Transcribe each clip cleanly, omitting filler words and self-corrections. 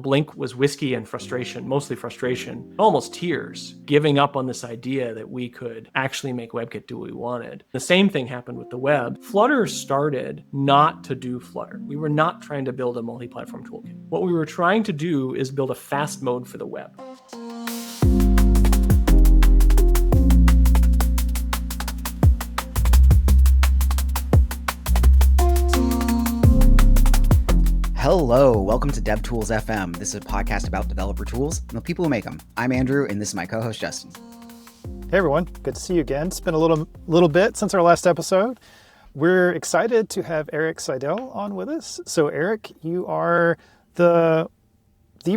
Blink was whiskey and frustration, mostly frustration, almost tears, giving up on this idea that we could actually make WebKit do what we wanted. The same thing happened with the web. Flutter started not to do Flutter. We were not trying to build a multi-platform toolkit. What we were trying to do is build a fast mode for the web. Hello, welcome to DevTools-fm. This is a podcast about developer tools and the people who make them. I'm Andrew, and this is my co-host, Justin. Hey everyone, good to see you again. It's been a little bit since our last episode. We're excited to have Eric Seidel on with us. So Eric, you are the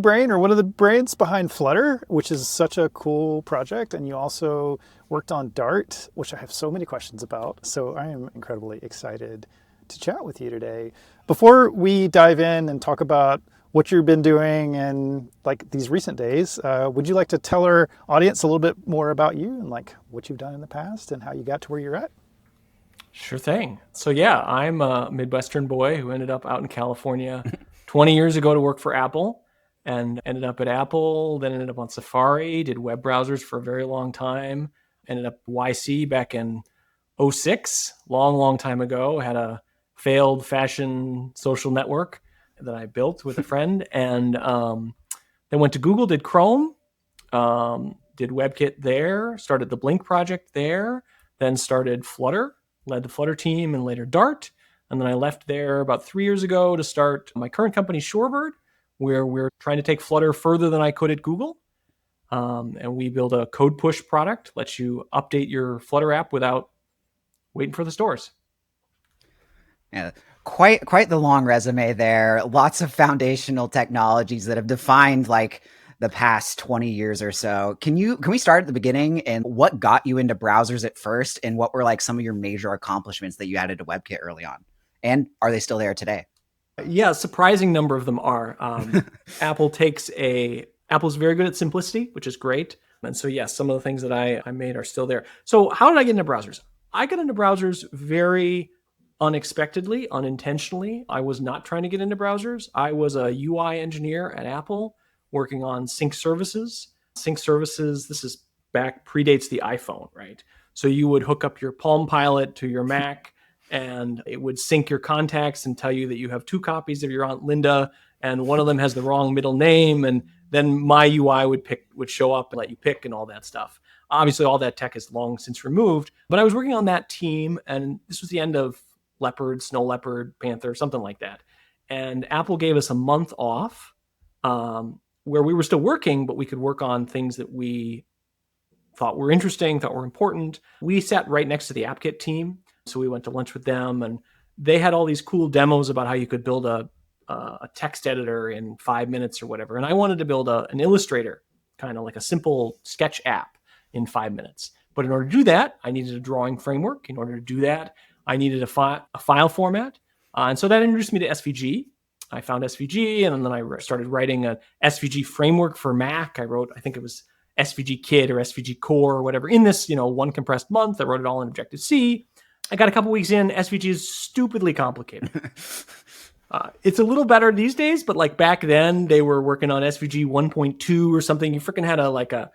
brain or one of the brains behind Flutter, which is such a cool project. And you also worked on Dart, which I have so many questions about. So I am incredibly excited to chat with you today. Before we dive in and talk about what you've been doing in like these recent days, would you like to tell our audience a little bit more about you and like what you've done in the past and how you got to where you're at? Sure thing. So yeah, I'm a Midwestern boy who ended up out in California 20 years ago to work for Apple, and ended up at Apple, then ended up on Safari, did web browsers for a very long time, ended up YC back in 2006, long time ago, had a failed fashion social network that I built with a friend, and then went to Google, did Chrome, did WebKit there, started the Blink project there, then started Flutter, led the Flutter team, and later Dart. And then I left there about 3 years ago to start my current company, Shorebird, where we're trying to take Flutter further than I could at Google. And we build a code push product, lets you update your Flutter app without waiting for the stores. Yeah, quite the long resume there. Lots of foundational technologies that have defined like the past 20 years or so. Can we start at the beginning and what got you into browsers at first, and what were like some of your major accomplishments that you added to WebKit early on? And are they still there today? Yeah, a surprising number of them are. Apple's very good at simplicity, which is great. And so yes, some of the things that I made are still there. So how did I get into browsers? I got into browsers very unexpectedly, unintentionally. I was not trying to get into browsers. I was a UI engineer at Apple working on sync services. Sync services, this is predates the iPhone, right? So you would hook up your Palm Pilot to your Mac and it would sync your contacts and tell you that you have two copies of your Aunt Linda and one of them has the wrong middle name, and then my UI would show up and let you pick and all that stuff. Obviously, all that tech is long since removed, but I was working on that team, and this was the end of Leopard, Snow Leopard, Panther, something like that. And Apple gave us a month off where we were still working, but we could work on things that we thought were interesting, thought were important. We sat right next to the AppKit team. So we went to lunch with them, and they had all these cool demos about how you could build a text editor in 5 minutes or whatever. And I wanted to build an Illustrator, kind of like a simple sketch app in 5 minutes. But in order to do that, I needed a drawing framework. In order to do that, I needed a file format. And so that introduced me to SVG. I found SVG, and then I started writing an SVG framework for Mac. I think it was SVG Kit or SVG Core or whatever. In this, one compressed month, I wrote it all in Objective-C. I got a couple weeks in. SVG is stupidly complicated. It's a little better these days, but like back then, they were working on SVG 1.2 or something. You freaking had a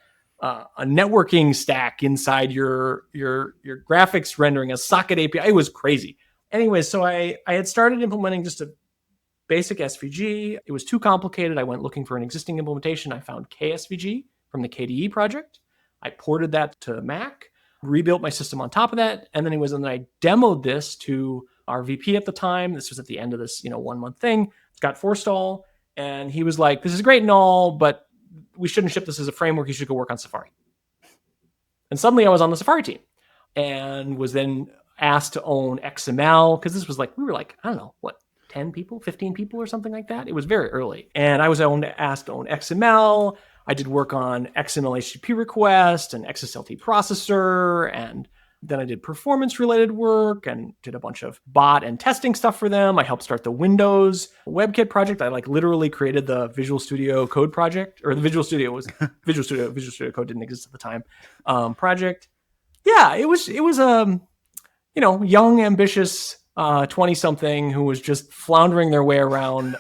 networking stack inside your graphics rendering, a socket API. It was crazy. Anyway, so I had started implementing just a basic SVG. It was too complicated. I went looking for an existing implementation. I found KSVG from the KDE project. I ported that to Mac, rebuilt my system on top of that. And then I demoed this to our VP at the time. This was at the end of this 1 month thing, Scott Forstall. And he was like, this is great and all, but we shouldn't ship this as a framework. You should go work on Safari. And suddenly I was on the Safari team and was then asked to own XML, because this was we were I don't know, 10 people, 15 people or something like that. It was very early. And I was asked to own XML. I did work on XML HTTP request and XSLT processor, and then I did performance-related work and did a bunch of bot and testing stuff for them. I helped start the Windows WebKit project. I literally created the Visual Studio Code project, or the Visual Studio was Visual Studio Code didn't exist at the time. Project. Yeah, it was young, ambitious 20-something who was just floundering their way around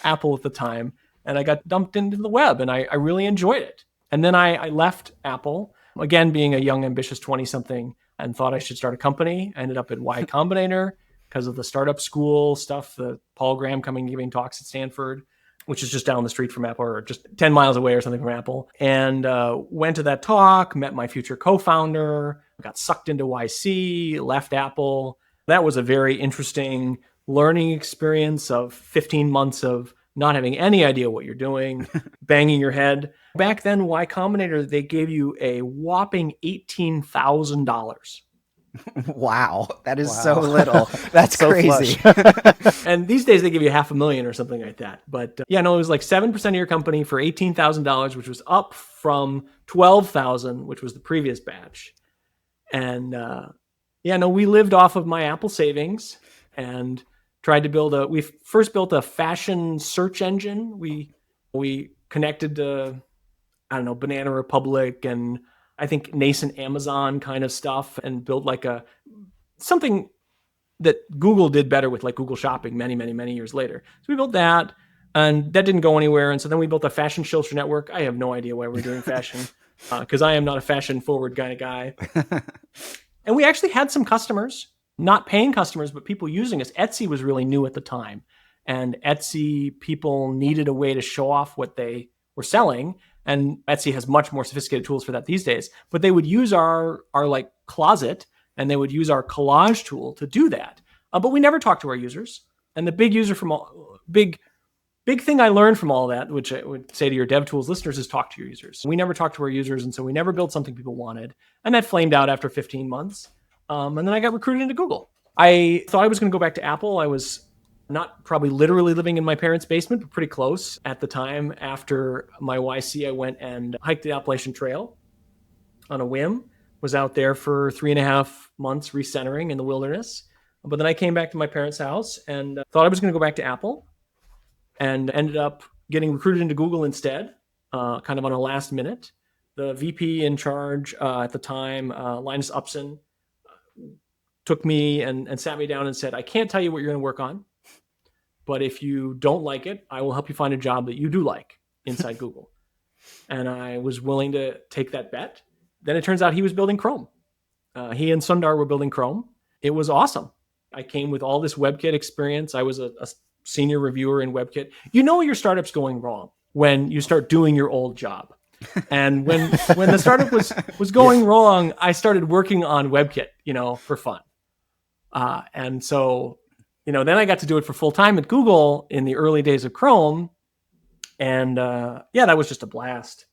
Apple at the time. and I got dumped into the web, and I really enjoyed it. And then I left Apple, again, being a young, ambitious 20-something, and thought I should start a company. I ended up at Y Combinator because of the startup school stuff, the Paul Graham coming giving talks at Stanford, which is just down the street from Apple, or just 10 miles away or something from Apple. And went to that talk, met my future co-founder, got sucked into YC, left Apple. That was a very interesting learning experience of 15 months of not having any idea what you're doing, banging your head. Back then, Y Combinator, they gave you a whopping $18,000. Wow, that is so little. That's So crazy. And these days they give you $500,000 or something like that. But it was like 7% of your company for $18,000, which was up from $12,000, which was the previous batch. And we lived off of my Apple savings and tried to we first built a fashion search engine. We connected to, Banana Republic and I think nascent Amazon kind of stuff, and built like something that Google did better with, like Google Shopping many, many, many years later. So we built that, and that didn't go anywhere. And so then we built a fashion social network. I have no idea why we're doing fashion, because I am not a fashion forward kind of guy. And we actually had some customers, not paying customers, but people using us. Etsy was really new at the time. And Etsy people needed a way to show off what they were selling. And Etsy has much more sophisticated tools for that these days. But they would use our like closet, and they would use our collage tool to do that. But we never talked to our users. And the big thing I learned from all that, which I would say to your DevTools listeners, is talk to your users. We never talked to our users, and so we never built something people wanted. And that flamed out after 15 months. And then I got recruited into Google. I thought I was going to go back to Apple. I was not probably literally living in my parents' basement, but pretty close at the time. After my YC, I went and hiked the Appalachian Trail on a whim. Was out there for 3.5 months recentering in the wilderness. But then I came back to my parents' house and thought I was going to go back to Apple, and ended up getting recruited into Google instead, kind of on a last minute. The VP in charge at the time, Linus Upson, took me and sat me down and said, I can't tell you what you're going to work on, but if you don't like it, I will help you find a job that you do like inside Google. And I was willing to take that bet. Then it turns out he was building Chrome. He and Sundar were building Chrome. It was awesome. I came with all this WebKit experience. I was a senior reviewer in WebKit. You know your startup's going wrong when you start doing your old job. And when the startup was going wrong, I started working on WebKit, for fun. And so, then I got to do it for full time at Google in the early days of Chrome. And that was just a blast.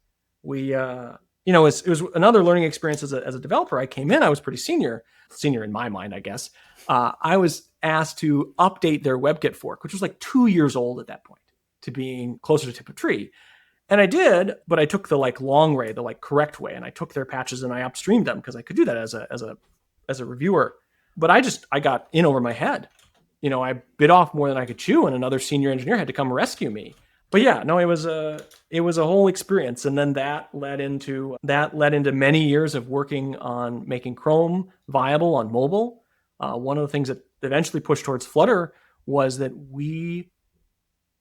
We, it was another learning experience as a developer. I came in, I was pretty senior in my mind, I guess. I was asked to update their WebKit fork, which was like 2 years old at that point, to being closer to tip of tree. And I did, but I took the long way, the correct way, and I took their patches and I upstreamed them because I could do that as a reviewer. But I got in over my head. I bit off more than I could chew, and another senior engineer had to come rescue me. But it was a whole experience, and then that led into many years of working on making Chrome viable on mobile. One of the things that eventually pushed towards Flutter was that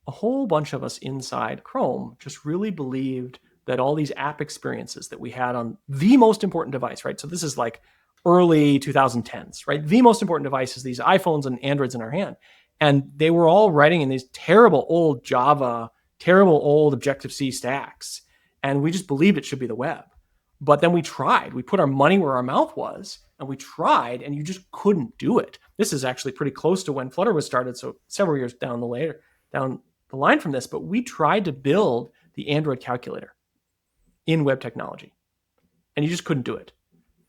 a whole bunch of us inside Chrome just really believed that all these app experiences that we had on the most important device, right? So this is like early 2010s, right? The most important device is these iPhones and Androids in our hand. And they were all writing in these terrible old Java, terrible old Objective-C stacks. And we just believed it should be the web. But then we tried. We put our money where our mouth was, and we tried, and you just couldn't do it. This is actually pretty close to when Flutter was started, so several years down the line from this. But we tried to build the Android calculator in web technology, and you just couldn't do it.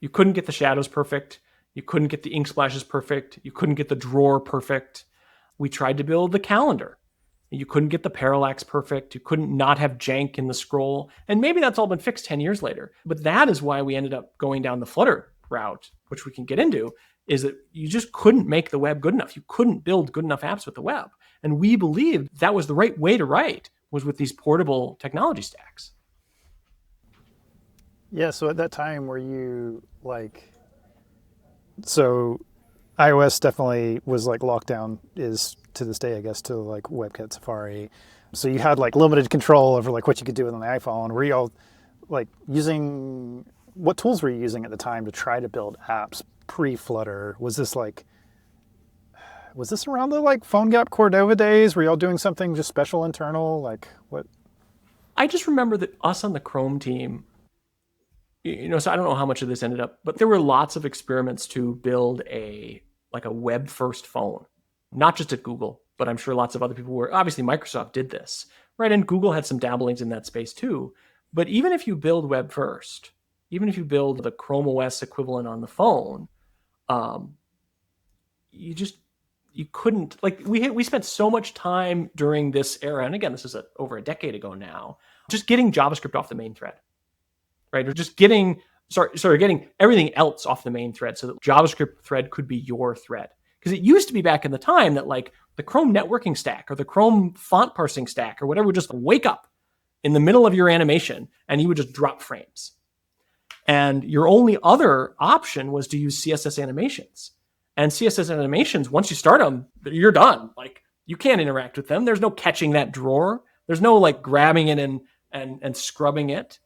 You couldn't get the shadows perfect. You couldn't get the ink splashes perfect. You couldn't get the drawer perfect. We tried to build the calendar. You couldn't get the parallax perfect. You couldn't not have jank in the scroll. And maybe that's all been fixed 10 years later. But that is why we ended up going down the Flutter route, which we can get into, is that you just couldn't make the web good enough. You couldn't build good enough apps with the web. And we believed that was the right way to write, was with these portable technology stacks. Yeah, so at that time, were you so iOS definitely was lockdown is to this day, I guess, to WebKit, Safari. So you had like limited control over like what you could do on the iPhone. Were you all like using, what tools were you using at the time to try to build apps pre-Flutter? Was this around the like PhoneGap Cordova days? Were y'all doing something just special internal? Like what? I just remember that us on the Chrome team, so I don't know how much of this ended up, but there were lots of experiments to build a web first phone, not just at Google, but I'm sure lots of other people were. Obviously, Microsoft did this, right? And Google had some dabblings in that space too. But even if you build web first, even if you build the Chrome OS equivalent on the phone, you couldn't, like, we spent so much time during this era, and again, this is over a decade ago now, just getting JavaScript off the main thread, right? Or just getting everything else off the main thread so that JavaScript thread could be your thread. Because it used to be back in the time that like the Chrome networking stack or the Chrome font parsing stack or whatever would just wake up in the middle of your animation and you would just drop frames. And your only other option was to use CSS animations. And CSS animations, once you start them, you're done. Like, you can't interact with them. There's no catching that drawer. There's no like grabbing it and scrubbing it.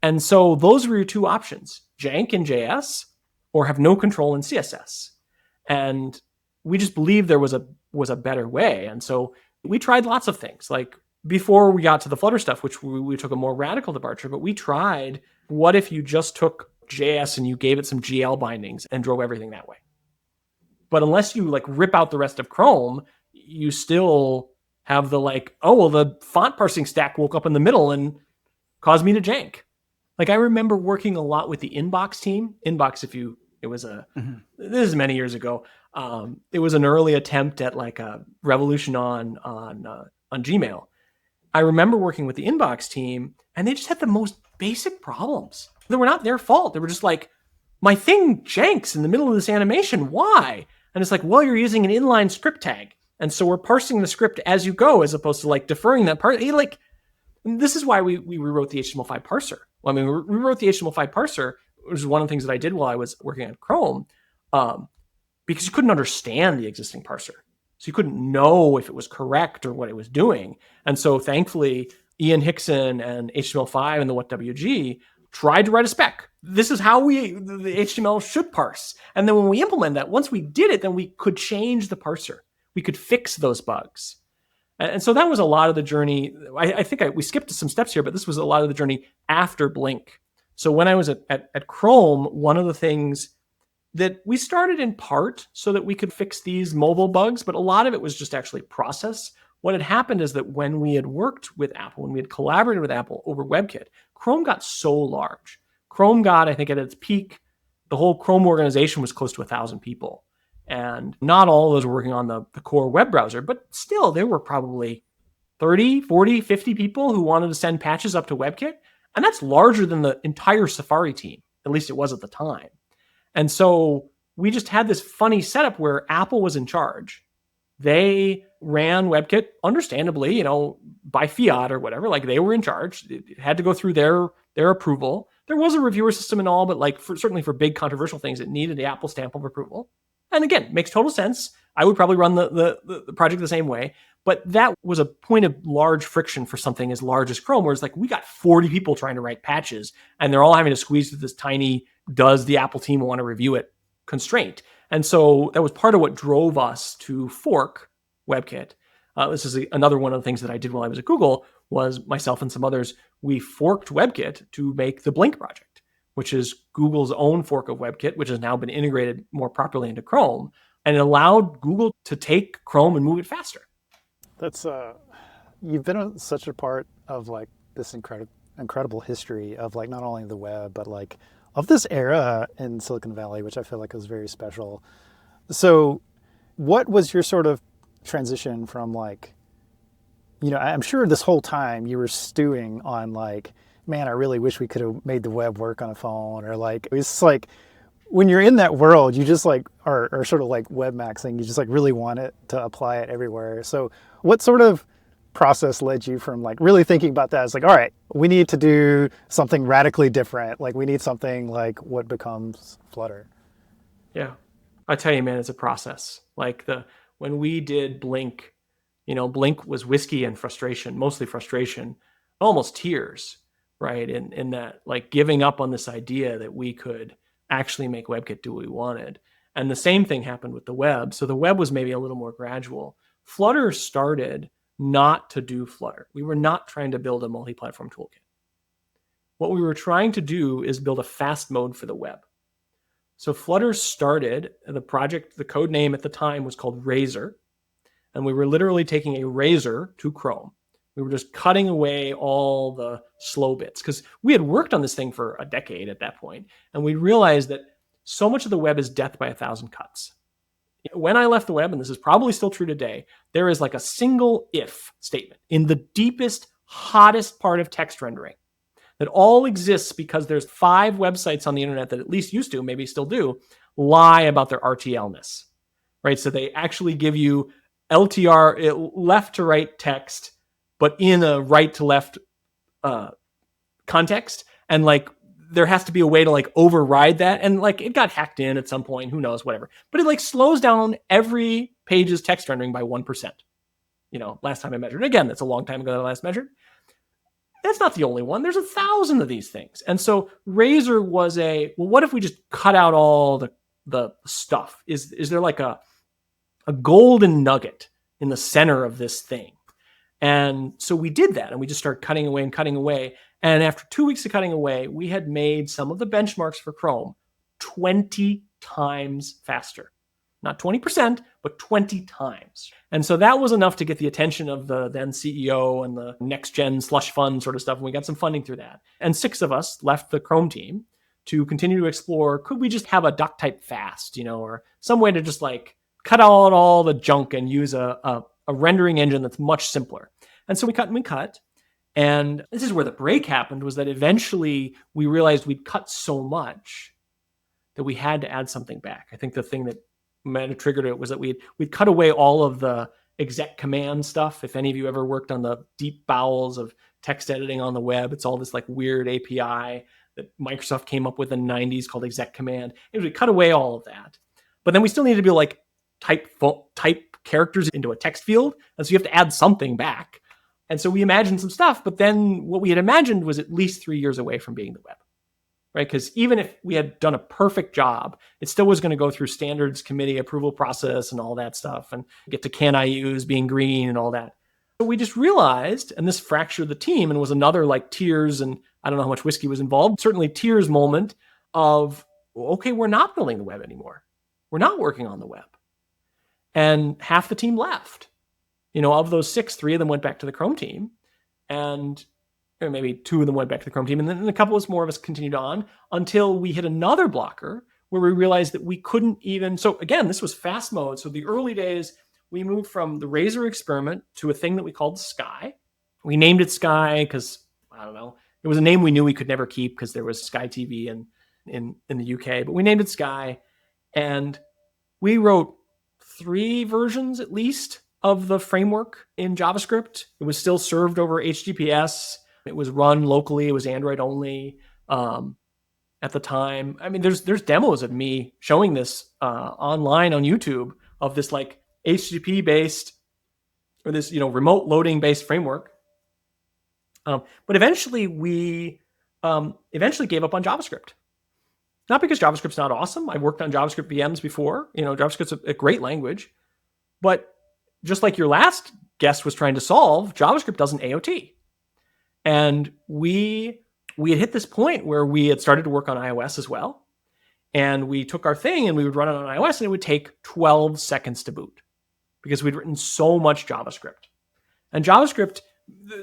And so those were your two options: jank in JS or have no control in CSS. And we just believed there was a better way. And so we tried lots of things. Like, before we got to the Flutter stuff, which we took a more radical departure, but we tried, what if you just took JS and you gave it some GL bindings and drove everything that way? But unless you like rip out the rest of Chrome, you still have the like, oh, well, the font parsing stack woke up in the middle and caused me to jank. Like, I remember working a lot with the Inbox team. Inbox, this is many years ago. It was an early attempt at like a revolution on Gmail. I remember working with the Inbox team, and they just had the most basic problems. They were not their fault. They were just like, my thing janks in the middle of this animation. Why? And it's like, well, you're using an inline script tag. And so we're parsing the script as you go, as opposed to like deferring that part. Like, this is why we rewrote the HTML5 parser. Well, I mean, we rewrote the HTML5 parser, which is one of the things that I did while I was working on Chrome, because you couldn't understand the existing parser. So you couldn't know if it was correct or what it was doing. And so thankfully, Ian Hickson and HTML5 and the WhatWG tried to write a spec. This is how the HTML should parse. And then when we implement that, once we did it, then we could change the parser. We could fix those bugs. And so that was a lot of the journey. I think we skipped some steps here, but this was a lot of the journey after Blink. So when I was at Chrome, one of the things that we started in part so that we could fix these mobile bugs, but a lot of it was just actually process. What had happened is that when we had worked with Apple, when we had collaborated with Apple over WebKit, Chrome got so large. Chrome got, I think at its peak, the whole Chrome organization was close to 1,000 people. And not all of those were working on the core web browser, but still there were probably 30, 40, 50 people who wanted to send patches up to WebKit. And that's larger than the entire Safari team. At least it was at the time. And so we just had this funny setup where Apple was in charge. They ran WebKit, understandably, by fiat or whatever. Like, they were in charge. It had to go through their approval. There was a reviewer system and all, but like certainly for big controversial things, it needed the Apple stamp of approval. And again, makes total sense. I would probably run the project the same way. But that was a point of large friction for something as large as Chrome, where it's like, we got 40 people trying to write patches, and they're all having to squeeze through this tiny, does the Apple team want to review it constraint. And so that was part of what drove us to fork WebKit. This is another one of the things that I did while I was at Google, was myself and some others, we forked WebKit to make the Blink project, which is Google's own fork of WebKit, which has now been integrated more properly into Chrome. And it allowed Google to take Chrome and move it faster. That's you've been such a part of like this incredible history of like not only the web, but like of this era in Silicon Valley, which I feel like is very special. So what was your sort of transition from like, I'm sure this whole time you were stewing on like, man, I really wish we could have made the web work on a phone, or like, it's like when you're in that world, you just like are sort of like web maxing. You just like really want it to apply it everywhere. So what sort of process led you from like really thinking about that? It's like, all right, we need to do something radically different. Like, we need something like what becomes Flutter. Yeah. I tell you, man, it's a process. Like when we did Blink, Blink was whiskey and frustration, mostly frustration, almost tears, right? In that, like, giving up on this idea that we could actually make WebKit do what we wanted. And the same thing happened with the web. So the web was maybe a little more gradual. Flutter started not to do Flutter. We were not trying to build a multi-platform toolkit. What we were trying to do is build a fast mode for the web. So Flutter started, the project, the code name at the time was called Razor. And we were literally taking a razor to Chrome. We were just cutting away all the slow bits because we had worked on this thing for a decade at that point. And we realized that so much of the web is death by 1,000 cuts. When I left the web, and this is probably still true today, there is like a single if statement in the deepest, hottest part of text rendering that all exists because there's 5 websites on the internet that at least used to, maybe still do, lie about their RTL-ness, right? So they actually give you LTR, left to right text, but in a right to left context. And like, there has to be a way to like override that. And like, it got hacked in at some point, who knows, whatever. But it like slows down every page's text rendering by 1%. Last time I measured. Again, that's a long time ago that I last measured. That's not the only one. There's 1,000 of these things. And so Razor was what if we just cut out all the stuff? Is there like a golden nugget in the center of this thing? And so we did that, and we just started cutting away and cutting away. And after 2 weeks of cutting away, we had made some of the benchmarks for Chrome 20 times faster. Not 20%, but 20 times. And so that was enough to get the attention of the then CEO and the next gen slush fund sort of stuff. And we got some funding through that. And 6 of us left the Chrome team to continue to explore, could we just have a duck type fast, or some way to just like cut out all the junk and use a rendering engine that's much simpler. And so we cut and we cut. And this is where the break happened, was that eventually we realized we'd cut so much that we had to add something back. I think the thing that might have triggered it was that we'd cut away all of the exec command stuff. If any of you ever worked on the deep bowels of text editing on the web, it's all this like weird API that Microsoft came up with in the 90s called exec command. And we cut away all of that. But then we still needed to be like type characters into a text field. And so you have to add something back. And so we imagined some stuff, but then what we had imagined was at least 3 years away from being the web, right? Because even if we had done a perfect job, it still was going to go through standards committee approval process and all that stuff and get to can I use being green and all that. But we just realized, and this fractured the team and was another like tears, and I don't know how much whiskey was involved, certainly tears moment of, okay, we're not building the web anymore. We're not working on the web. And half the team left. Of those 6, 3 of them went back to the Chrome team, and maybe 2 of them went back to the Chrome team, and then a couple more of us continued on until we hit another blocker where we realized that we couldn't even. So again, this was fast mode. So the early days, we moved from the Razor experiment to a thing that we called Sky. We named it Sky because, I don't know, it was a name we knew we could never keep because there was Sky TV in the UK, but we named it Sky, and we wrote 3 versions at least of the framework in JavaScript. It was still served over HTTPS. It was run locally. It was Android only at the time. I mean, there's demos of me showing this online on YouTube of this like HTTP based or this remote loading based framework. But eventually we gave up on JavaScript. Not because JavaScript's not awesome. I've worked on JavaScript VMs before. JavaScript's a great language, but just like your last guest was trying to solve, JavaScript doesn't AOT. And we had hit this point where we had started to work on iOS as well. And we took our thing and we would run it on iOS and it would take 12 seconds to boot because we'd written so much JavaScript. And JavaScript,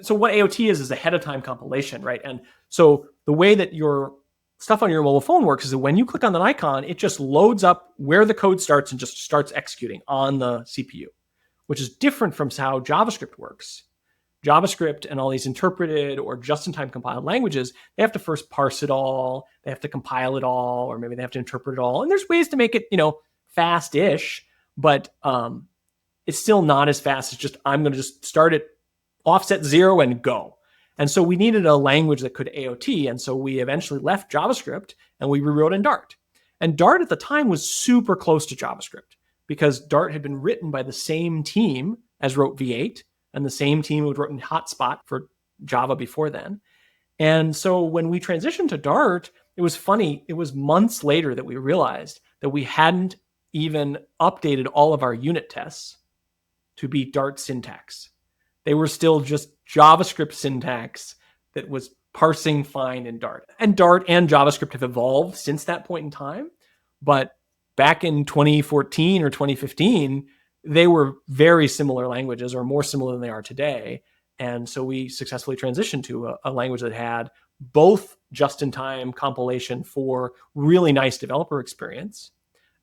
so what AOT is ahead of time compilation, right? And so the way that your stuff on your mobile phone works is that when you click on that icon, it just loads up where the code starts and just starts executing on the CPU, which is different from how JavaScript works. JavaScript and all these interpreted or just-in-time compiled languages, they have to first parse it all, they have to compile it all, or maybe they have to interpret it all. And there's ways to make it, fast-ish, but it's still not as fast as just, I'm going to just start at offset 0 and go. And so we needed a language that could AOT. And so we eventually left JavaScript and we rewrote in Dart. And Dart at the time was super close to JavaScript because Dart had been written by the same team as wrote V8, and the same team who wrote in Hotspot for Java before then. And so when we transitioned to Dart, it was funny. It was months later that we realized that we hadn't even updated all of our unit tests to be Dart syntax. They were still just JavaScript syntax that was parsing fine in Dart. And Dart and JavaScript have evolved since that point in time. But back in 2014 or 2015, they were very similar languages, or more similar than they are today. And so we successfully transitioned to a language that had both just-in-time compilation for really nice developer experience,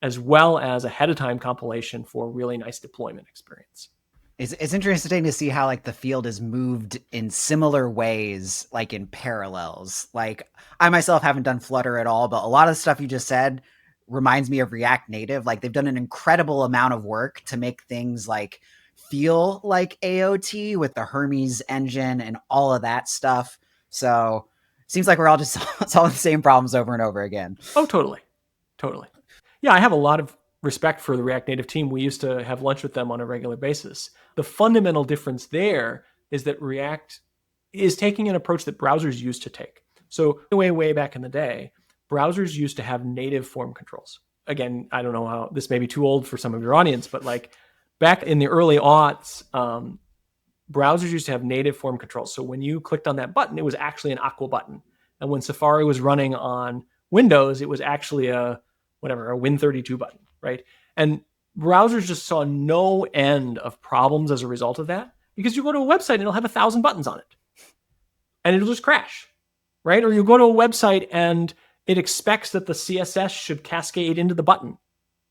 as well as ahead-of-time compilation for really nice deployment experience. It's interesting to see how like the field has moved in similar ways, like in parallels. Like I myself haven't done Flutter at all, but a lot of the stuff you just said reminds me of React Native. Like they've done an incredible amount of work to make things like feel like AOT with the Hermes engine and all of that stuff. So it seems like we're all just solving the same problems over and over again. Oh, totally. Totally. Yeah, I have a lot of respect for the React Native team. We used to have lunch with them on a regular basis. The fundamental difference there is that React is taking an approach that browsers used to take. So way back in the day, browsers used to have native form controls. Again, I don't know how, this may be too old for some of your audience, but like back in the early aughts, browsers used to have native form controls. So when you clicked on that button, it was actually an Aqua button. And when Safari was running on Windows, it was actually a Win32 button, right? And browsers just saw no end of problems as a result of that, because you go to a website and it'll have 1,000 buttons on it and it'll just crash, right? Or you go to a website and it expects that the CSS should cascade into the button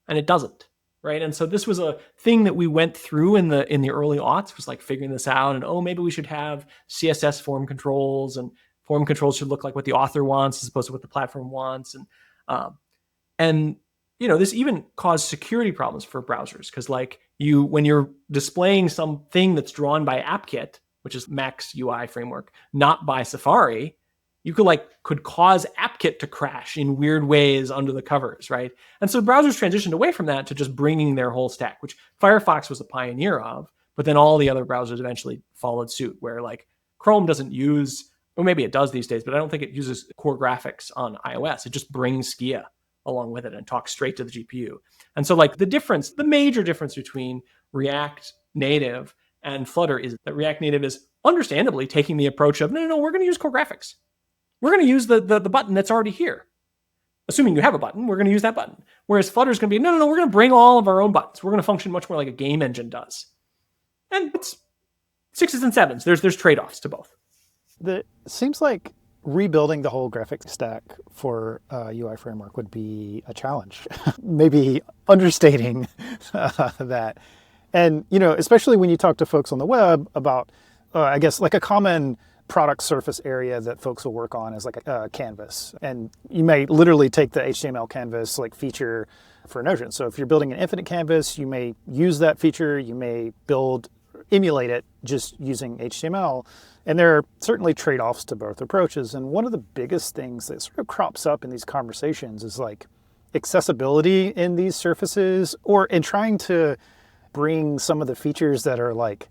and it doesn't, right? And so this was a thing that we went through in the early aughts, was like figuring this out, and maybe we should have CSS form controls, and form controls should look like what the author wants as opposed to what the platform wants. And this even caused security problems for browsers, because like when you're displaying something that's drawn by AppKit, which is Mac's UI framework, not by Safari, you could cause AppKit to crash in weird ways under the covers, right? And so browsers transitioned away from that to just bringing their whole stack, which Firefox was the pioneer of, but then all the other browsers eventually followed suit, where like Chrome doesn't use, or maybe it does these days, but I don't think it uses core graphics on iOS. It just brings Skia along with it and talks straight to the GPU. And so like the major difference between React Native and Flutter is that React Native is understandably taking the approach of, no, we're going to use core graphics. We're going to use the button that's already here. Assuming you have a button, we're going to use that button. Whereas Flutter is going to be, no, we're going to bring all of our own buttons. We're going to function much more like a game engine does. And it's 6s and 7s. There's trade-offs to both. It seems like rebuilding the whole graphics stack for a UI framework would be a challenge. Maybe understating that. And, especially when you talk to folks on the web about, I guess, like a common product surface area that folks will work on is like a canvas. And you may literally take the HTML canvas like feature for Notion. So if you're building an infinite canvas, you may use that feature, you may emulate it just using HTML. And there are certainly trade-offs to both approaches. And one of the biggest things that sort of crops up in these conversations is like accessibility in these surfaces, or in trying to bring some of the features that are like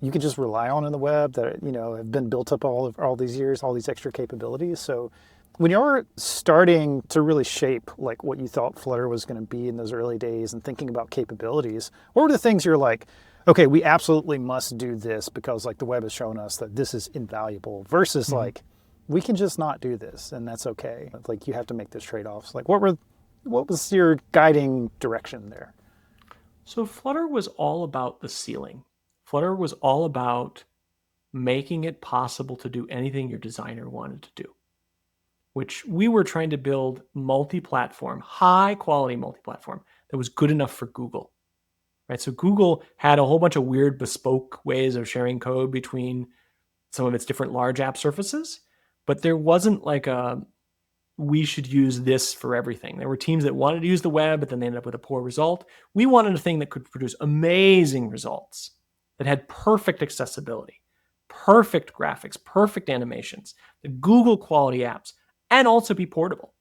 you can just rely on in the web that have been built up all these years, all these extra capabilities. So when you're starting to really shape like what you thought Flutter was going to be in those early days and thinking about capabilities, what were the things you're like, okay, we absolutely must do this because like the web has shown us that this is invaluable, versus like we can just not do this and that's okay. Like you have to make those trade-offs. Like what was your guiding direction there? So Flutter was all about the ceiling. Flutter was all about making it possible to do anything your designer wanted to do, which we were trying to build multi-platform, high quality multi-platform that was good enough for Google, right? So Google had a whole bunch of weird bespoke ways of sharing code between some of its different large app surfaces, but there wasn't like we should use this for everything. There were teams that wanted to use the web, but then they ended up with a poor result. We wanted a thing that could produce amazing results, that had perfect accessibility, perfect graphics, perfect animations, the Google quality apps, and also be portable.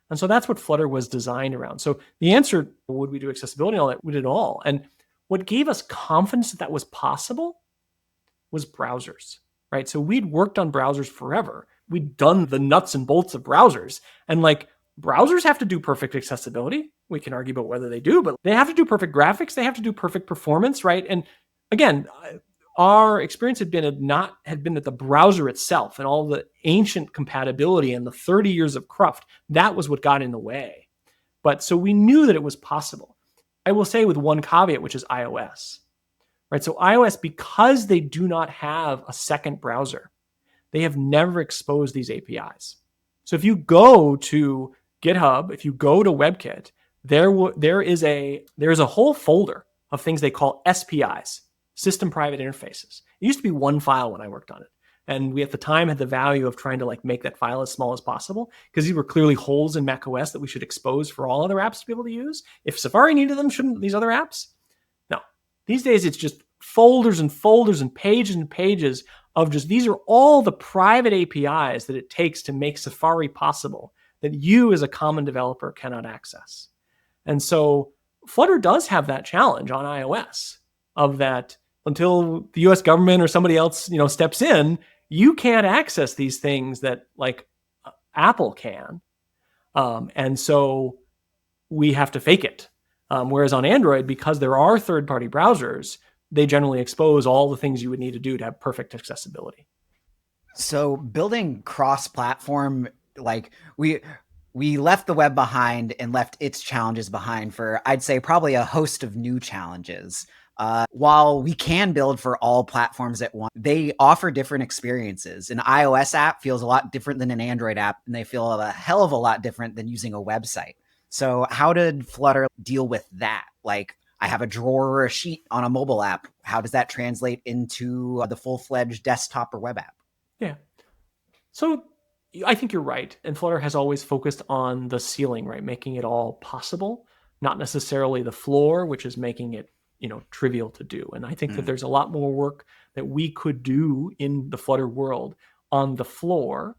And so that's what Flutter was designed around. So the answer, would we do accessibility and all that? We did all. And what gave us confidence that that was possible was browsers, right? So we'd worked on browsers forever. We'd done the nuts and bolts of browsers. And like browsers have to do perfect accessibility. We can argue about whether they do, but they have to do perfect graphics. They have to do perfect performance, right? And again, our experience had been that the browser itself and all the ancient compatibility and the 30 years of cruft, that was what got in the way. But so we knew that it was possible. I will say with one caveat, which is iOS, right? So iOS, because they do not have a second browser, they have never exposed these APIs. So if you go to GitHub, if you go to WebKit, there is a whole folder of things they call SPIs, System Private Interfaces. It used to be one file when I worked on it. And we at the time had the value of trying to like make that file as small as possible because these were clearly holes in macOS that we should expose for all other apps to be able to use. If Safari needed them, shouldn't these other apps? No. These days it's just folders and folders and pages of just, these are all the private APIs that it takes to make Safari possible that you as a common developer cannot access. And so Flutter does have that challenge on iOS of that until the US government or somebody else, steps in, you can't access these things that like Apple can. And so we have to fake it. Whereas on Android, because there are third-party browsers, they generally expose all the things you would need to do to have perfect accessibility. So building cross-platform, like we left the web behind and left its challenges behind for, I'd say, probably a host of new challenges. While we can build for all platforms at once, they offer different experiences. An iOS app feels a lot different than an Android app, and they feel a hell of a lot different than using a website. So how did Flutter deal with that? Like, I have a drawer or a sheet on a mobile app. How does that translate into the full-fledged desktop or web app? Yeah. So I think you're right. And Flutter has always focused on the ceiling, right? Making it all possible, not necessarily the floor, which is making it trivial to do. And I think that there's a lot more work that we could do in the Flutter world on the floor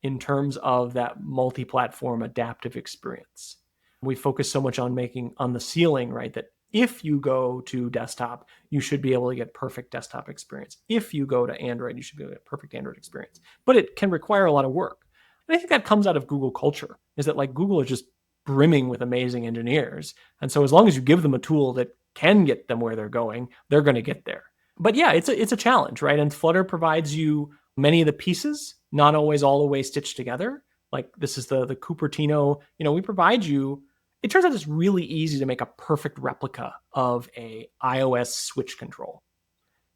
in terms of that multi-platform adaptive experience. We focus so much on making on the ceiling, right? That if you go to desktop, you should be able to get perfect desktop experience. If you go to Android, you should be able to get perfect Android experience. But it can require a lot of work. And I think that comes out of Google culture, is that like Google is just brimming with amazing engineers. And so as long as you give them a tool that can get them where they're going to get there. But yeah, it's a challenge, right? And Flutter provides you many of the pieces, not always all the way stitched together. Like this is the Cupertino, we provide you. It turns out it's really easy to make a perfect replica of a iOS switch control.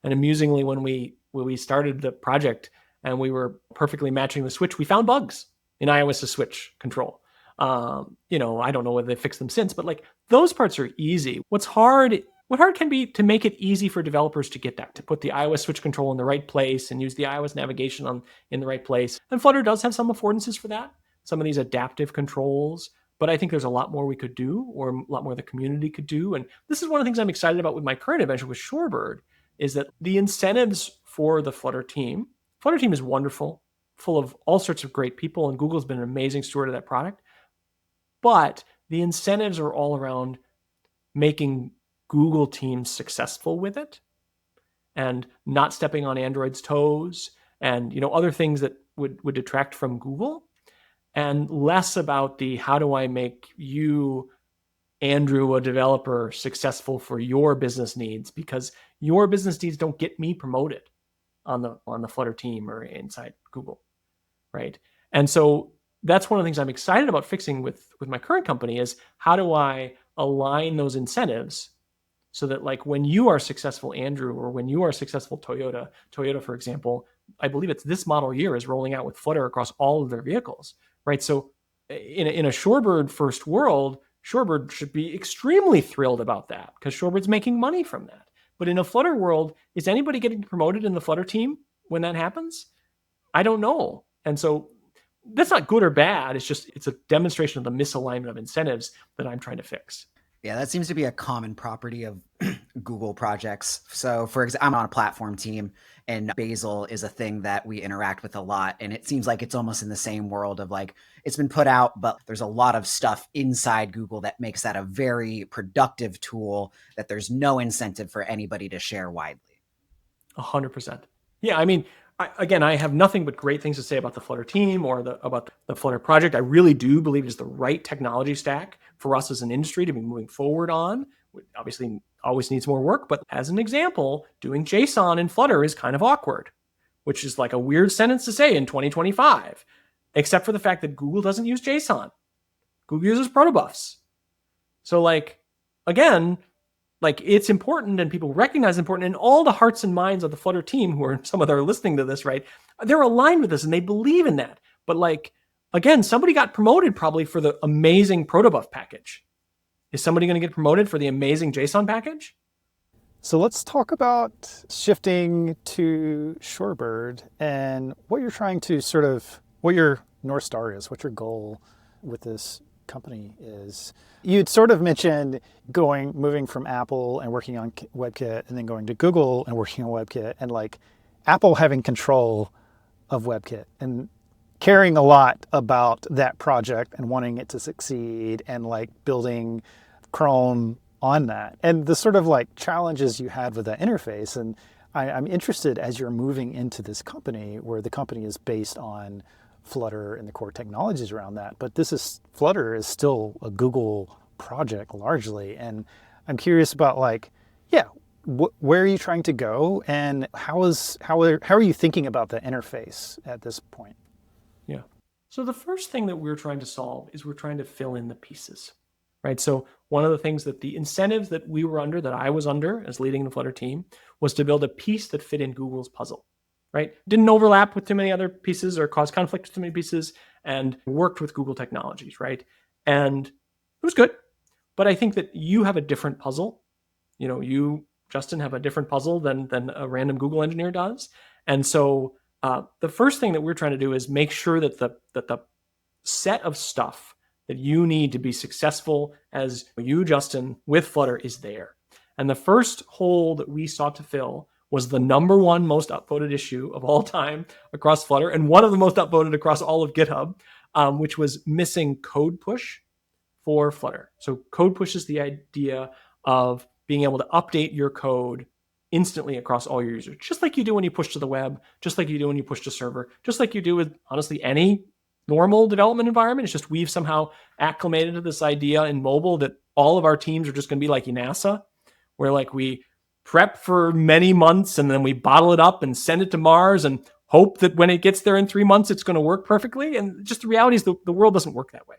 And amusingly, when we started the project and we were perfectly matching the switch, we found bugs in iOS's switch control. I don't know whether they fixed them since, but like those parts are easy. What hard can be to make it easy for developers to get that, to put the iOS switch control in the right place and use the iOS navigation in the right place. And Flutter does have some affordances for that, some of these adaptive controls, but I think there's a lot more we could do, or a lot more the community could do. And this is one of the things I'm excited about with my current adventure with Shorebird, is that the incentives for the Flutter team is wonderful, full of all sorts of great people, and Google's been an amazing steward of that product. But the incentives are all around making Google teams successful with it and not stepping on Android's toes and other things that would detract from Google, and less about the how do I make you, Andrew, a developer, successful for your business needs, because your business needs don't get me promoted on the Flutter team or inside Google, right? And so that's one of the things I'm excited about fixing with my current company is how do I align those incentives so that like when you are successful, Andrew, or when you are successful, Toyota, for example, I believe it's this model year is rolling out with Flutter across all of their vehicles, right? So in a Shorebird first world, Shorebird should be extremely thrilled about that because Shorebird's making money from that. But in a Flutter world, is anybody getting promoted in the Flutter team when that happens? I don't know. And so that's not good or bad. It's a demonstration of the misalignment of incentives that I'm trying to fix. Yeah, that seems to be a common property of Google projects. So, for example, I'm on a platform team, and Bazel is a thing that we interact with a lot. And it seems like it's almost in the same world of like it's been put out, but there's a lot of stuff inside Google that makes that a very productive tool that there's no incentive for anybody to share widely. 100%. Yeah, I mean, I have nothing but great things to say about the Flutter team or about the Flutter project. I really do believe it's the right technology stack for us as an industry to be moving forward on. Obviously, always needs more work, but as an example, doing JSON in Flutter is kind of awkward, which is like a weird sentence to say in 2025, except for the fact that Google doesn't use JSON. Google uses protobufs. So again, it's important and people recognize it's important, and all the hearts and minds of the Flutter team who are some of them are listening to this, right? They're aligned with this and they believe in that. But again, somebody got promoted probably for the amazing protobuf package. Is somebody going to get promoted for the amazing JSON package? So let's talk about shifting to Shorebird and what you're trying to what your North Star is, what your goal with this company is. You'd sort of mentioned moving from Apple and working on WebKit and then going to Google and working on WebKit, and Apple having control of WebKit and caring a lot about that project and wanting it to succeed and building Chrome on that and the sort of challenges you had with that interface. And I'm interested, as you're moving into this company where the company is based on Flutter and the core technologies around that, but Flutter is still a Google project largely. And I'm curious about where are you trying to go, and how are you thinking about the interface at this point? Yeah. So the first thing that we're trying to solve is we're trying to fill in the pieces, right? So one of the things that the incentives that we were under, that I was under as leading the Flutter team, was to build a piece that fit in Google's puzzle, right? Didn't overlap with too many other pieces or cause conflict with too many pieces, and worked with Google technologies, right? And it was good. But I think that you have a different puzzle. You, Justin, have a different puzzle than a random Google engineer does. And so the first thing that we're trying to do is make sure that the set of stuff that you need to be successful as you, Justin, with Flutter is there. And the first hole that we sought to fill was the number one most upvoted issue of all time across Flutter, and one of the most upvoted across all of GitHub, which was missing code push for Flutter. So code push is the idea of being able to update your code instantly across all your users, just like you do when you push to the web, just like you do when you push to server, just like you do with, honestly, any normal development environment. It's just we've somehow acclimated to this idea in mobile that all of our teams are just going to be like NASA, where we prep for many months and then we bottle it up and send it to Mars and hope that when it gets there in 3 months, it's going to work perfectly. And just the reality is the world doesn't work that way.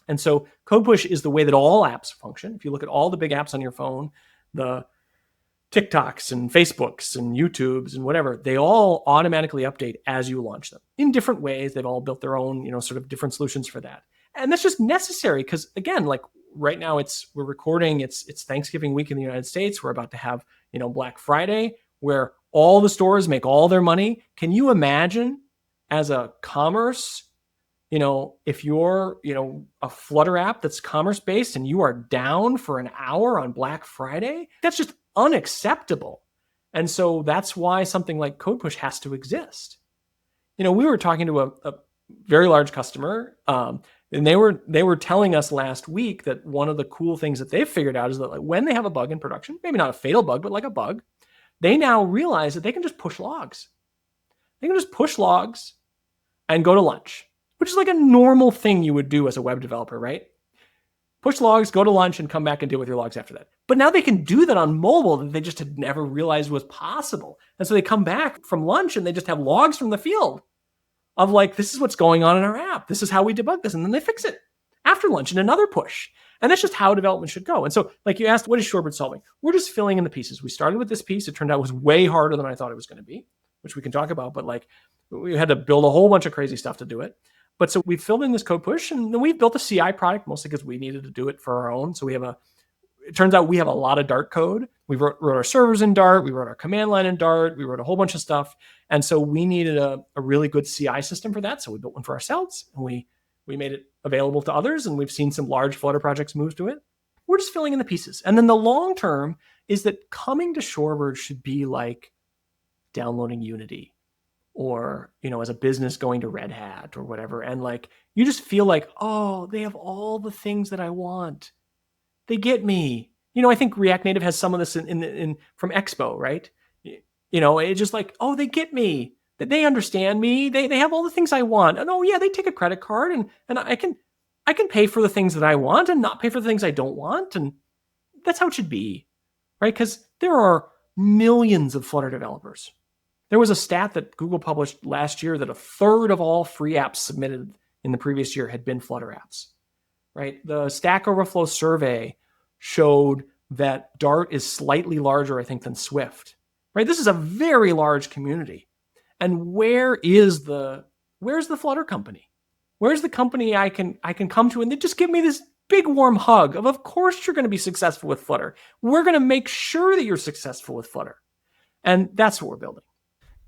And so code push is the way that all apps function. If you look at all the big apps on your phone, the TikToks and Facebooks and YouTubes and whatever, they all automatically update as you launch them in different ways. They've all built their own, sort of different solutions for that. And that's just necessary because, again, right now we're recording, it's Thanksgiving week in the United States. We're about to have, Black Friday, where all the stores make all their money. Can you imagine as a commerce, if you're, a Flutter app that's commerce based and you are down for an hour on Black Friday? That's just unacceptable. And so that's why something like code push has to exist. We were talking to a very large customer, and they were telling us last week that one of the cool things that they've figured out is that when they have a bug in production, maybe not a fatal bug, but a bug, they now realize that they can just push logs. They can just push logs and go to lunch, which is a normal thing you would do as a web developer, right? Push logs, go to lunch, and come back and deal with your logs after that. But now they can do that on mobile that they just had never realized was possible. And so they come back from lunch and they just have logs from the field of this is what's going on in our app. This is how we debug this. And then they fix it after lunch in another push. And that's just how development should go. And so you asked, what is Shorebird solving? We're just filling in the pieces. We started with this piece. It turned out it was way harder than I thought it was going to be, which we can talk about. But we had to build a whole bunch of crazy stuff to do it. But so we filled in this code push, and then we've built a CI product mostly because we needed to do it for our own. So it turns out we have a lot of Dart code. We wrote our servers in Dart. We wrote our command line in Dart. We wrote a whole bunch of stuff. And so we needed a really good CI system for that. So we built one for ourselves, and we made it available to others. And we've seen some large Flutter projects move to it. We're just filling in the pieces. And then the long term is that coming to Shorebird should be like downloading Unity or, as a business going to Red Hat or whatever. And like, you just feel like, oh, they have all the things that I want. They get me. I think React Native has some of this in from Expo, right? It's just like, oh, they get me. That they understand me. They have all the things I want. And oh yeah, they take a credit card and I can pay for the things that I want and not pay for the things I don't want. And that's how it should be, right? Because there are millions of Flutter developers. There was a stat that Google published last year that a third of all free apps submitted in the previous year had been Flutter apps, right? The Stack Overflow survey showed that Dart is slightly larger, I think, than Swift, right? This is a very large community. And where's the Flutter company? Where's the company I can come to and they just give me this big warm hug of course you're going to be successful with Flutter. We're going to make sure that you're successful with Flutter. And that's what we're building.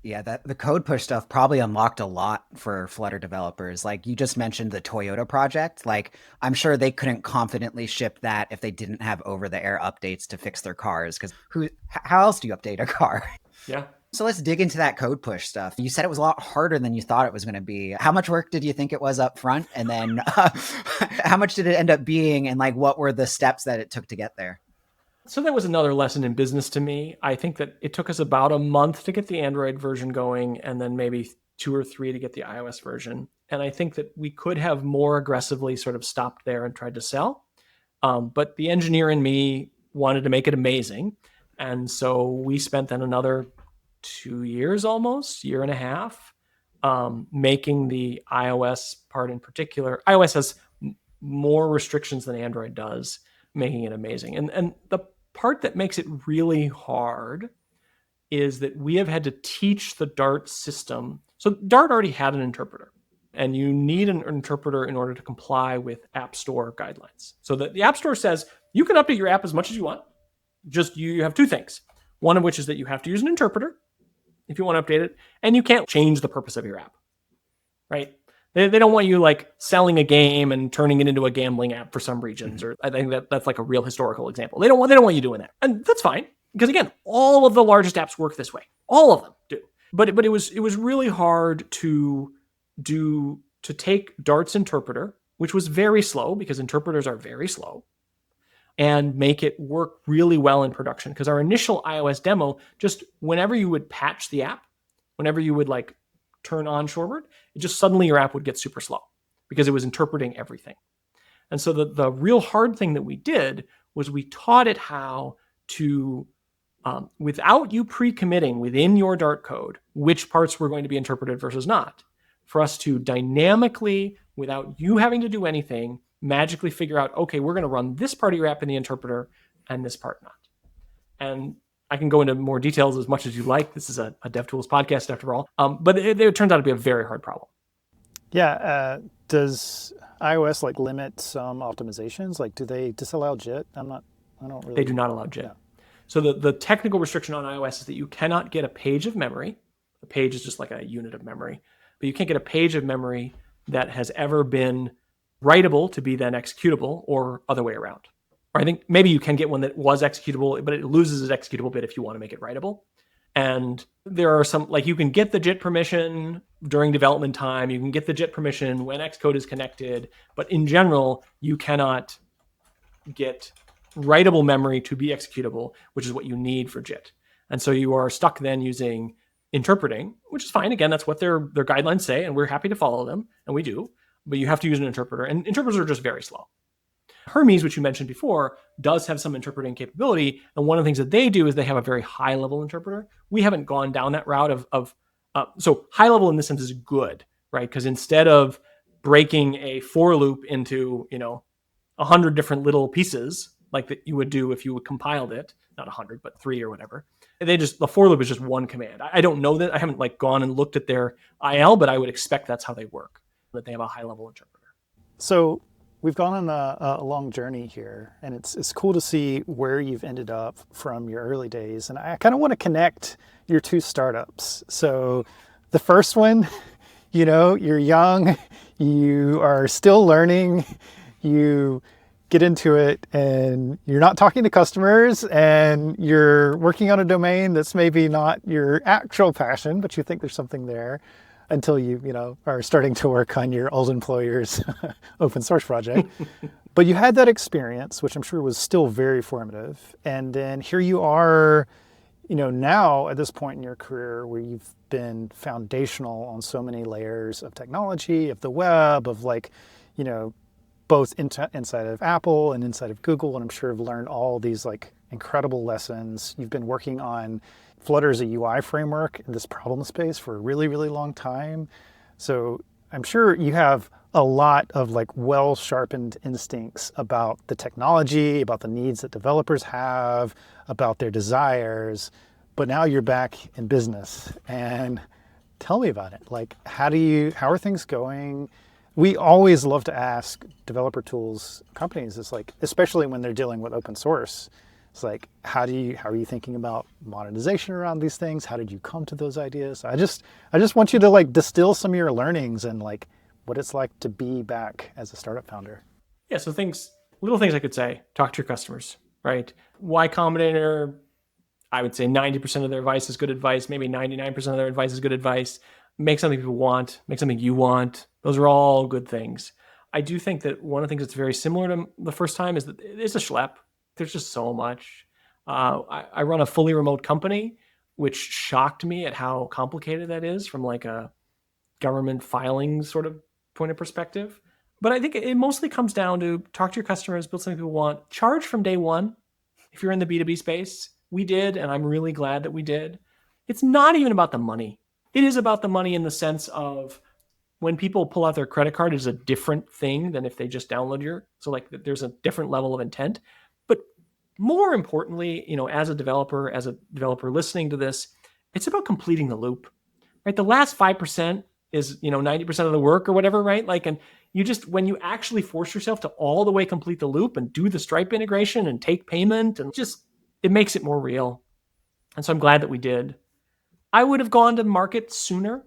Yeah, the code push stuff probably unlocked a lot for Flutter developers. Like you just mentioned the Toyota project. Like I'm sure they couldn't confidently ship that if they didn't have over-the-air updates to fix their cars. Because how else do you update a car? Yeah. So let's dig into that code push stuff. You said it was a lot harder than you thought it was going to be. How much work did you think it was up front? And then how much did it end up being? And like, what were the steps that it took to get there? So that was another lesson in business to me. I think that it took us about a month to get the Android version going and then maybe 2 or 3 to get the iOS version. And I think that we could have more aggressively sort of stopped there and tried to sell. But the engineer in me wanted to make it amazing. And so we spent then another 2 years almost, year and a half, making the iOS part in particular. iOS has more restrictions than Android does, making it amazing. And the part that makes it really hard is that we have had to teach the Dart system. So Dart already had an interpreter, and you need an interpreter in order to comply with App Store guidelines. So the App Store says you can update your app as much as you want. Just you have 2 things. One of which is that you have to use an interpreter if you want to update it, and you can't change the purpose of your app, right? They don't want you like selling a game and turning it into a gambling app for some regions, or I think that's like a real historical example. They don't want you doing that, and that's fine because again, all of the largest apps work this way. All of them do. But it was really hard to take Dart's interpreter, which was very slow because interpreters are very slow, and make it work really well in production. Because our initial iOS demo, just whenever you would patch the app, whenever you would like turn on Shorebird, it just suddenly your app would get super slow because it was interpreting everything. And so the real hard thing that we did was we taught it how to, without you pre-committing within your Dart code, which parts were going to be interpreted versus not, for us to dynamically, without you having to do anything, magically figure out, okay, we're going to run this part of your app in the interpreter and this part not. And I can go into more details as much as you like. This is a DevTools podcast after all. But it turns out to be a very hard problem. Yeah. Does iOS like limit some optimizations? Like, do they disallow JIT? I don't really. They do not allow JIT. Yeah. So the technical restriction on iOS is that you cannot get a page of memory. A page is just like a unit of memory. But you can't get a page of memory that has ever been writable to be then executable or other way around. Or I think maybe you can get one that was executable, but it loses its executable bit if you want to make it writable. And there are some, like you can get the JIT permission during development time. You can get the JIT permission when Xcode is connected. But in general, you cannot get writable memory to be executable, which is what you need for JIT. And so you are stuck then using interpreting, which is fine. Again, that's what their guidelines say, and we're happy to follow them, and we do. But you have to use an interpreter, and interpreters are just very slow. Hermes, which you mentioned before, does have some interpreting capability. And one of the things that they do is they have a very high level interpreter. We haven't gone down that route so high level in this sense is good, right? Because instead of breaking a for loop into, 100 different little pieces like that you would do if you would compiled it, not 100, but 3 or whatever. The for loop is just one command. I don't know that. I haven't gone and looked at their IL, but I would expect that's how they work, that they have a high level interpreter. So we've gone on a long journey here, and it's cool to see where you've ended up from your early days. And I kind of want to connect your 2 startups. So the first one, you're young, you are still learning, you get into it and you're not talking to customers and you're working on a domain that's maybe not your actual passion, but you think there's something there until you are starting to work on your old employer's open source project. But you had that experience, which I'm sure was still very formative. And then here you are, now at this point in your career where you've been foundational on so many layers of technology, of the web, of both inside of Apple and inside of Google, and I'm sure have learned all these incredible lessons. You've been working on Flutter as a UI framework in this problem space for a really, really long time. So I'm sure you have a lot of well-sharpened instincts about the technology, about the needs that developers have, about their desires. But now you're back in business, and tell me about it. How are things going? We always love to ask developer tools companies, especially when they're dealing with open source, it's how are you thinking about monetization around these things? How did you come to those ideas? I just want you to distill some of your learnings and what it's like to be back as a startup founder. Yeah, so little things I could say, talk to your customers, right? Y Combinator, I would say 90% of their advice is good advice, maybe 99% of their advice is good advice. Make something people want, make something you want. Those are all good things. I do think that one of the things that's very similar to the first time is that it's a schlep. There's just so much. I run a fully remote company, which shocked me at how complicated that is from a government filing sort of point of perspective. But I think it mostly comes down to talk to your customers, build something people want, charge from day one. If you're in the B2B space, we did, and I'm really glad that we did. It's not even about the money. It is about the money in the sense of when people pull out their credit card, it's a different thing than if they just download there's a different level of intent. But more importantly, as a developer listening to this, it's about completing the loop, right? The last 5% is, 90% of the work or whatever, right? And when you actually force yourself to all the way complete the loop and do the Stripe integration and take payment and it makes it more real. And so I'm glad that we did. I would have gone to market sooner.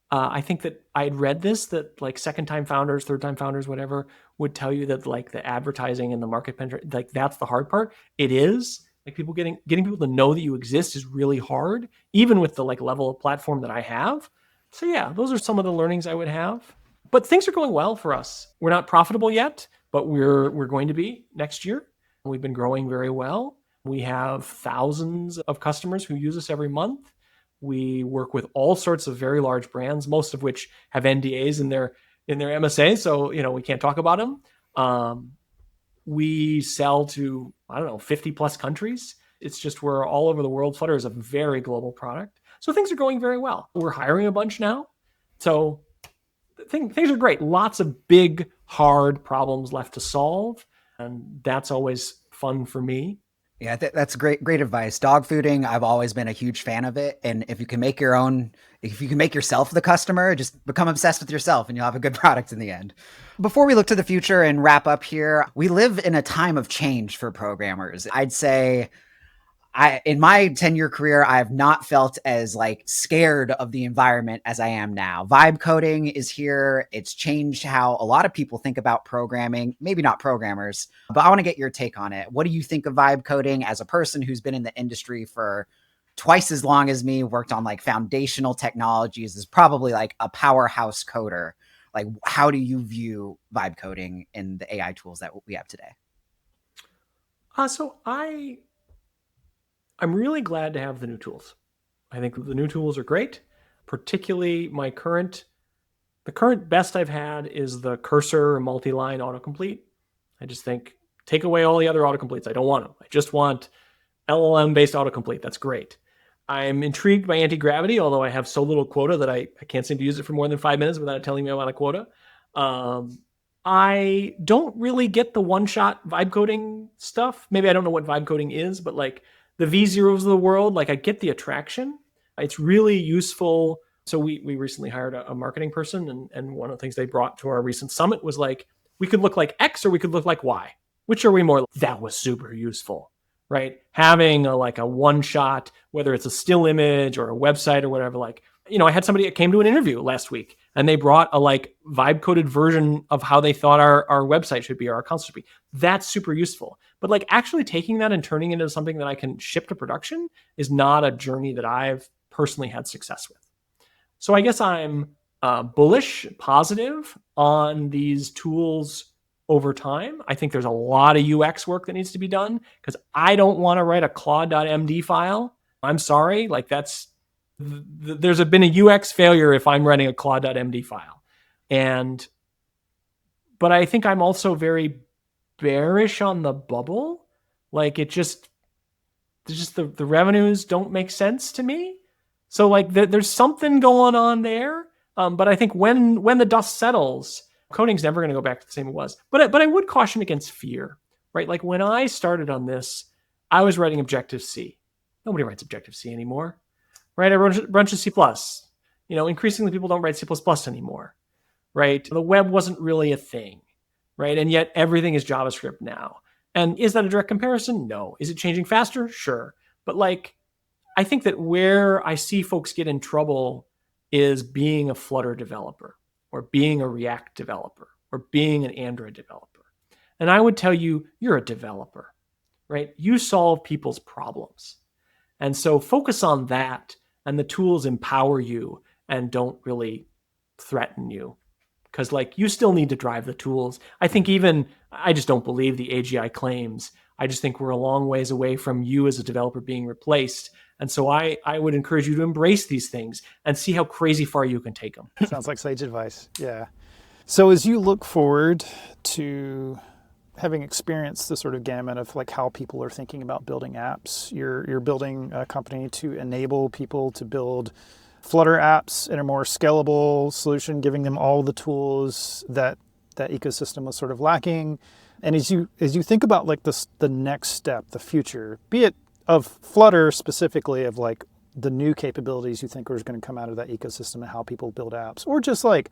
I think that I had read that second-time founders, third-time founders, whatever, would tell you that the advertising and the market penetration, that's the hard part. It is people getting people to know that you exist is really hard, even with the level of platform that I have. So yeah, those are some of the learnings I would have. But things are going well for us. We're not profitable yet, but we're going to be next year. We've been growing very well. We have thousands of customers who use us every month. We work with all sorts of very large brands, most of which have NDAs in their MSA, so we can't talk about them. We sell to 50 plus countries. It's just we're all over the world. Flutter is a very global product, so things are going very well. We're hiring a bunch now, so things are great. Lots of big, hard problems left to solve, and that's always fun for me. Yeah, that's great advice. Dog fooding, I've always been a huge fan of it. And if you can make yourself the customer, just become obsessed with yourself and you'll have a good product in the end. Before we look to the future and wrap up here, we live in a time of change for programmers. I'd say in my 10-year career, I have not felt as scared of the environment as I am now. Vibe coding is here. It's changed how a lot of people think about programming, maybe not programmers, but I want to get your take on it. What do you think of vibe coding as a person who's been in the industry for twice as long as me, worked on foundational technologies, is probably a powerhouse coder? How do you view vibe coding in the AI tools that we have today? I'm really glad to have the new tools. I think the new tools are great. Particularly the current best I've had is the cursor multi-line autocomplete. I just think take away all the other autocompletes. I don't want them. I just want LLM-based autocomplete. That's great. I'm intrigued by anti-gravity, although I have so little quota that I can't seem to use it for more than 5 minutes without it telling me I'm out of quota. I don't really get the one-shot vibe coding stuff. Maybe I don't know what vibe coding is, but the V0s of the world, I get the attraction. It's really useful. So we recently hired a marketing person, and one of the things they brought to our recent summit was we could look like X or we could look like Y. Which are we more? That was super useful, right? Having a one shot, whether it's a still image or a website or whatever. I had somebody that came to an interview last week, and they brought a like vibe coded version of how they thought our website should be, or our console should be. That's super useful. But like actually taking that and turning it into something that I can ship to production is not a journey that I've personally had success with. So I guess I'm bullish, positive on these tools over time. I think there's a lot of UX work that needs to be done because I don't want to write a claude.md file. I'm sorry. Like there's been a UX failure if I'm writing a claude.md file. But I think I'm also very bearish on the bubble. Like the revenues don't make sense to me. So like there's something going on there. But I think when the dust settles, coding's never going to go back to the same it was. But I would caution against fear, right? Like when I started on this, I was writing Objective-C. Nobody writes Objective-C anymore, right? I wrote a bunch of C++. Increasingly people don't write C++ anymore, right? The web wasn't really a thing, right? And yet everything is JavaScript now. And is that a direct comparison? No. Is it changing faster? Sure. But like, I think that where I see folks get in trouble is being a Flutter developer or being a React developer or being an Android developer. And I would tell you, you're a developer, right? You solve people's problems. And so focus on that, and the tools empower you and don't really threaten you. Because like you still need to drive the tools. I just don't believe the AGI claims. I just think we're a long ways away from you as a developer being replaced. And so I would encourage you to embrace these things and see how crazy far you can take them. Sounds like sage advice. Yeah. So as you look forward to having experienced the sort of gamut of like how people are thinking about building apps, you're building a company to enable people to build Flutter apps in a more scalable solution, giving them all the tools that ecosystem was sort of lacking. And as you think about like the next step, the future, be it of Flutter specifically, of like the new capabilities you think are going to come out of that ecosystem and how people build apps, or just like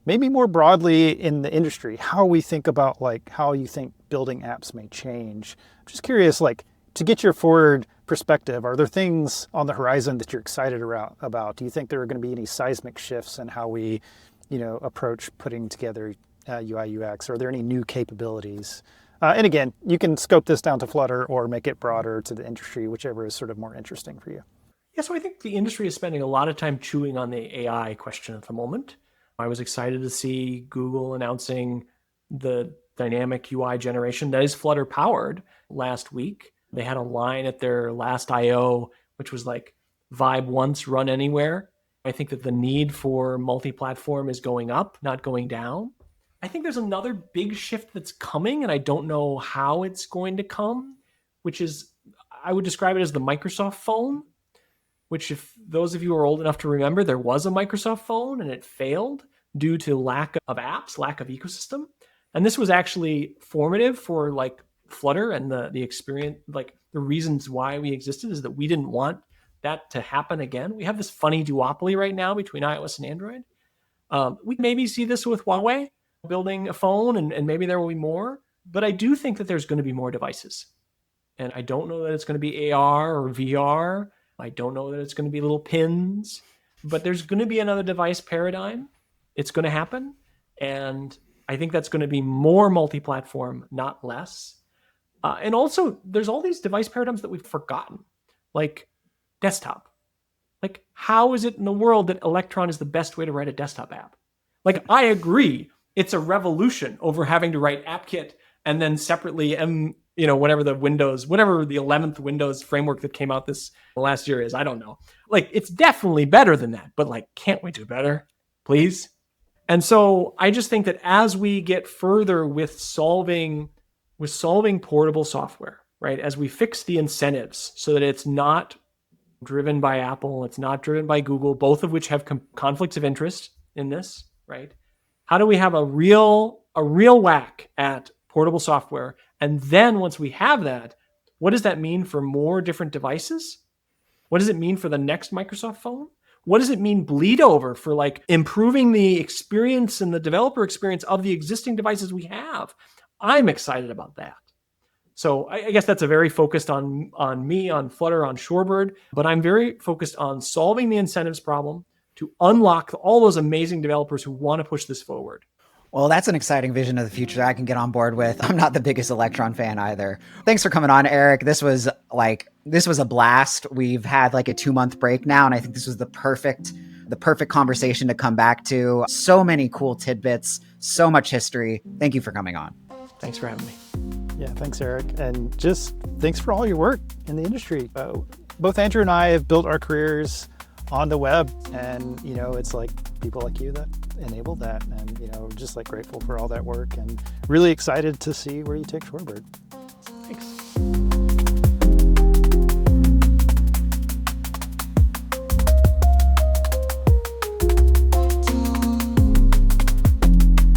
maybe more broadly in the industry, how we think about like how you think building apps may change. I'm just curious, like to get your forward perspective, are there things on the horizon that you're excited about? Do you think there are going to be any seismic shifts in how we, approach putting together UI UX? Are there any new capabilities? And again, you can scope this down to Flutter or make it broader to the industry, whichever is sort of more interesting for you. Yeah, so I think the industry is spending a lot of time chewing on the AI question at the moment. I was excited to see Google announcing the dynamic UI generation that is Flutter powered last week. They had a line at their last I.O., which was like, vibe once, run anywhere. I think that the need for multi-platform is going up, not going down. I think there's another big shift that's coming, and I don't know how it's going to come, which is, I would describe it as the Microsoft phone, which if those of you are old enough to remember, there was a Microsoft phone and it failed due to lack of apps, lack of ecosystem. And this was actually formative for like Flutter and the experience, like the reasons why we existed is that we didn't want that to happen again. We have this funny duopoly right now between iOS and Android. We maybe see this with Huawei building a phone, and maybe there will be more, but I do think that there's going to be more devices. And I don't know that it's going to be AR or VR. I don't know that it's going to be little pins, but there's going to be another device paradigm. It's going to happen. And I think that's going to be more multi-platform, not less. And also, there's all these device paradigms that we've forgotten, like desktop. Like, how is it in the world that Electron is the best way to write a desktop app? Like, I agree, it's a revolution over having to write AppKit and then separately, whatever the 11th Windows framework that came out this last year is, I don't know. Like, it's definitely better than that, but like, can't we do better, please? And so I just think that as we get further with solving portable software, right? As we fix the incentives so that it's not driven by Apple, it's not driven by Google, both of which have conflicts of interest in this, right? How do we have a real whack at portable software? And then once we have that, what does that mean for more different devices? What does it mean for the next Microsoft phone? What does it mean bleed over for like improving the experience and the developer experience of the existing devices we have? I'm excited about that. So I guess that's a very focused on me, on Flutter, on Shorebird, but I'm very focused on solving the incentives problem, to unlock all those amazing developers who want to push this forward. Well, that's an exciting vision of the future that I can get on board with. I'm not the biggest Electron fan either. Thanks for coming on, Eric. This was a blast. We've had like a 2-month break now, and I think this was the perfect conversation to come back to. So many cool tidbits, so much history. Thank you for coming on. Thanks for having me. Yeah, thanks, Eric. And just thanks for all your work in the industry. Both Andrew and I have built our careers on the web, and it's like people like you that enable that, and we're just like grateful for all that work and really excited to see where you take Shorebird.